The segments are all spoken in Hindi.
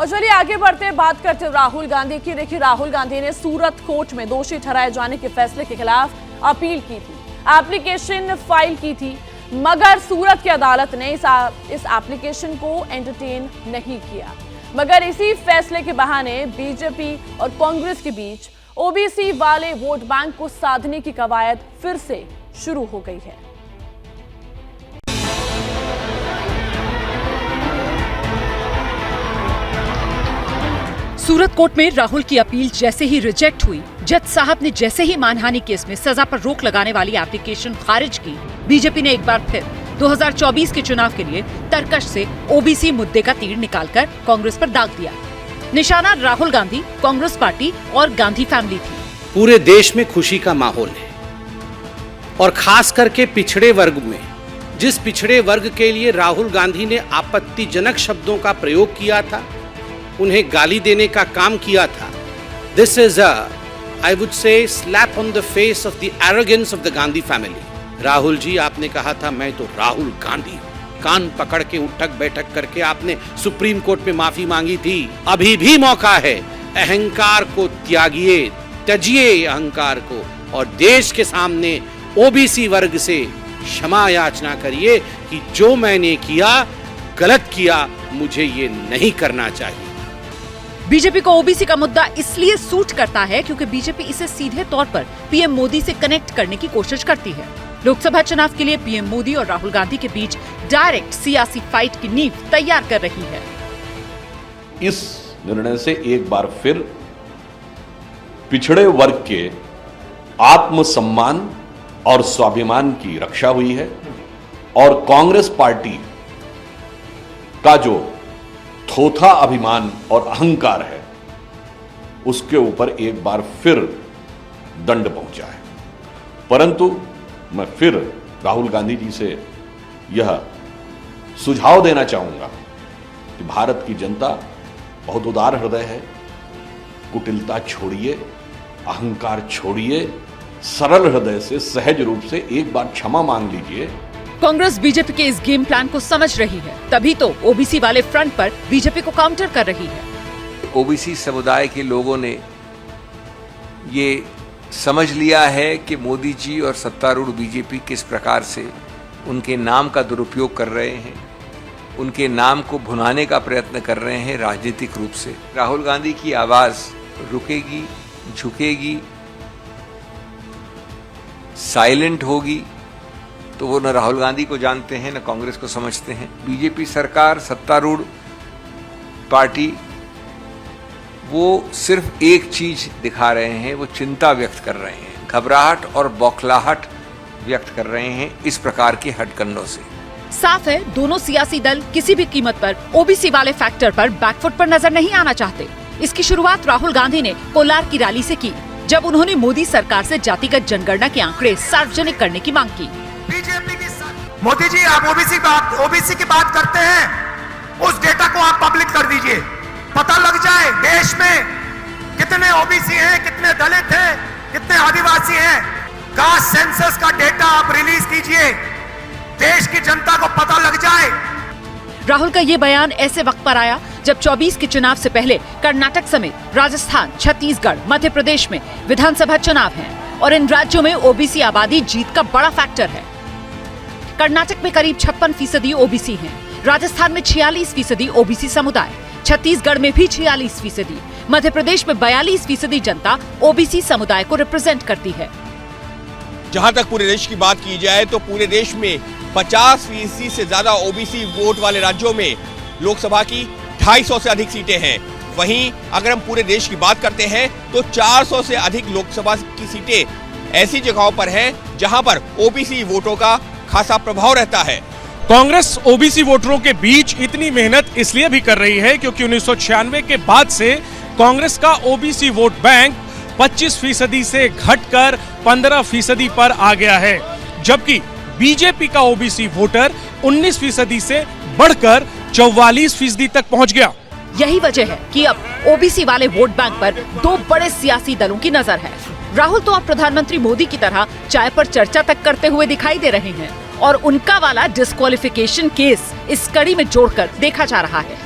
और चलिए आगे बढ़ते हैं, बात करते हैं राहुल गांधी की। देखिए, राहुल गांधी ने सूरत कोर्ट में दोषी ठहराए जाने के फैसले के खिलाफ अपील की थी, एप्लीकेशन फाइल की थी, मगर सूरत की अदालत ने इस एप्लीकेशन को एंटरटेन नहीं किया। मगर इसी फैसले के बहाने बीजेपी और कांग्रेस के बीच ओबीसी वाले वोट बैंक को साधने की कवायद फिर से शुरू हो गई है। सूरत कोर्ट में राहुल की अपील जैसे ही रिजेक्ट हुई, जज साहब ने जैसे ही मानहानि केस में सजा पर रोक लगाने वाली एप्लीकेशन खारिज की, बीजेपी ने एक बार फिर 2024 के चुनाव के लिए तरकश से ओबीसी मुद्दे का तीर निकालकर कांग्रेस पर दाग दिया। निशाना राहुल गांधी, कांग्रेस पार्टी और गांधी फैमिली थी। पूरे देश में खुशी का माहौल है और खास करके पिछड़े वर्ग में, जिस पिछड़े वर्ग के लिए राहुल गांधी ने आपत्तिजनक शब्दों का प्रयोग किया था, उन्हें गाली देने का काम किया था। This is I would say slap on the face of the arrogance of the Gandhi family. Rahul ji, आपने कहा था मैं तो राहुल गांधी हूं। कान पकड़ के उठक बैठक करके आपने सुप्रीम कोर्ट में माफी मांगी थी। अभी भी मौका है, अहंकार को त्यागिए, त्यजिए अहंकार को और देश के सामने ओबीसी वर्ग से क्षमा याचना करिए कि जो मैंने किया गलत किया, मुझे ये नहीं करना चाहिए। बीजेपी को ओबीसी का मुद्दा इसलिए सूट करता है क्योंकि बीजेपी इसे सीधे तौर पर पीएम मोदी से कनेक्ट करने की कोशिश करती है। लोकसभा चुनाव के लिए पीएम मोदी और राहुल गांधी के बीच डायरेक्ट सियासी फाइट की नींव तैयार कर रही है। इस निर्णय से एक बार फिर पिछड़े वर्ग के आत्मसम्मान और स्वाभिमान की रक्षा हुई है और कांग्रेस पार्टी का जो थोथा अभिमान और अहंकार है, उसके ऊपर एक बार फिर दंड पहुंचा है। परंतु मैं फिर राहुल गांधी जी से यह सुझाव देना चाहूंगा कि भारत की जनता बहुत उदार हृदय है। कुटिलता छोड़िए, अहंकार छोड़िए, सरल हृदय से सहज रूप से एक बार क्षमा मांग लीजिए। कांग्रेस बीजेपी के इस गेम प्लान को समझ रही है, तभी तो ओबीसी वाले फ्रंट पर बीजेपी को काउंटर कर रही है। ओबीसी समुदाय के लोगों ने ये समझ लिया है कि मोदी जी और सत्तारूढ़ बीजेपी किस प्रकार से उनके नाम का दुरुपयोग कर रहे हैं, उनके नाम को भुनाने का प्रयत्न कर रहे हैं राजनीतिक रूप से। राहुल गांधी की आवाज रुकेगी, झुकेगी, साइलेंट होगी तो वो न राहुल गांधी को जानते हैं न कांग्रेस को समझते हैं। बीजेपी सरकार, सत्तारूढ़ पार्टी, वो सिर्फ एक चीज दिखा रहे हैं, वो चिंता व्यक्त कर रहे हैं, घबराहट और बौखलाहट व्यक्त कर रहे हैं इस प्रकार के हथकंडों से। साफ है, दोनों सियासी दल किसी भी कीमत पर ओबीसी वाले फैक्टर पर बैकफुट पर नजर नहीं आना चाहते। इसकी शुरुआत राहुल गांधी ने कोलार की रैली से की, जब उन्होंने मोदी सरकार से जातिगत जनगणना के आंकड़े सार्वजनिक करने की मांग की। बीजेपी की मोदी जी, आप ओबीसी की बात करते हैं, उस डेटा को आप पब्लिक कर दीजिए, पता लग जाए देश में कितने ओबीसी हैं, कितने दलित हैं, कितने आदिवासी हैं। कास्ट सेंसस का डेटा आप रिलीज कीजिए, देश की जनता को पता लग जाए। राहुल का ये बयान ऐसे वक्त पर आया जब 24 के चुनाव से पहले कर्नाटक समेत राजस्थान, छत्तीसगढ़, मध्य प्रदेश में विधानसभा चुनाव हैं और इन राज्यों में ओबीसी आबादी जीत का बड़ा फैक्टर है। कर्नाटक में करीब 56% ओबीसी हैं, राजस्थान में 46% ओबीसी समुदाय, छत्तीसगढ़ में भी 46%, मध्य प्रदेश में 42% जनता ओबीसी समुदाय को रिप्रेजेंट करती है। जहां तक पूरे देश की बात की जाए तो पूरे देश में 50% से ज्यादा ओबीसी वोट वाले राज्यों में लोकसभा की 250 से अधिक सीटें हैं। वहीं अगर हम पूरे देश की बात करते हैं तो 400 से अधिक लोकसभा की सीटें ऐसी जगहों पर हैं जहां पर ओबीसी वोटों का खासा प्रभाव रहता है। कांग्रेस ओबीसी वोटरों के बीच इतनी मेहनत इसलिए भी कर रही है क्योंकि 1996 के बाद से कांग्रेस का ओबीसी वोट बैंक 25% से घटकर 15% पर आ गया है, जबकि बीजेपी का ओबीसी वोटर 19% से बढ़कर 44% तक पहुंच गया। यही वजह है कि अब ओबीसी वाले वोट बैंक पर दो बड़े सियासी दलों की नजर है। राहुल तो अब प्रधानमंत्री मोदी की तरह चाय पर चर्चा तक करते हुए दिखाई दे रहे हैं और उनका वाला डिस्क्वालिफिकेशन केस इस कड़ी में जोड़कर देखा जा रहा है।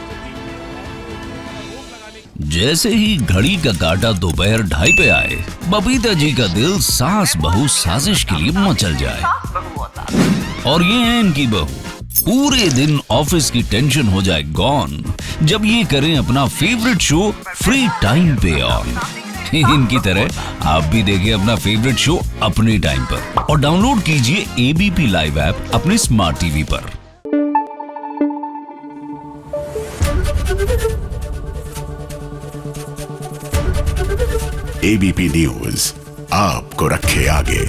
जैसे ही घड़ी का काटा दोपहर 2:30 पे आए, बबीता जी का दिल सास बहू साजिश के लिए मचल जाए। और ये है इनकी बहू, पूरे दिन ऑफिस की टेंशन हो जाए गॉन जब ये करें अपना फेवरेट शो फ्री टाइम पे ऑन। इनकी तरह आप भी देखें अपना फेवरेट शो अपने टाइम पर और डाउनलोड कीजिए एबीपी लाइव ऐप अपने स्मार्ट टीवी पर। एबीपी न्यूज आपको रखे आगे।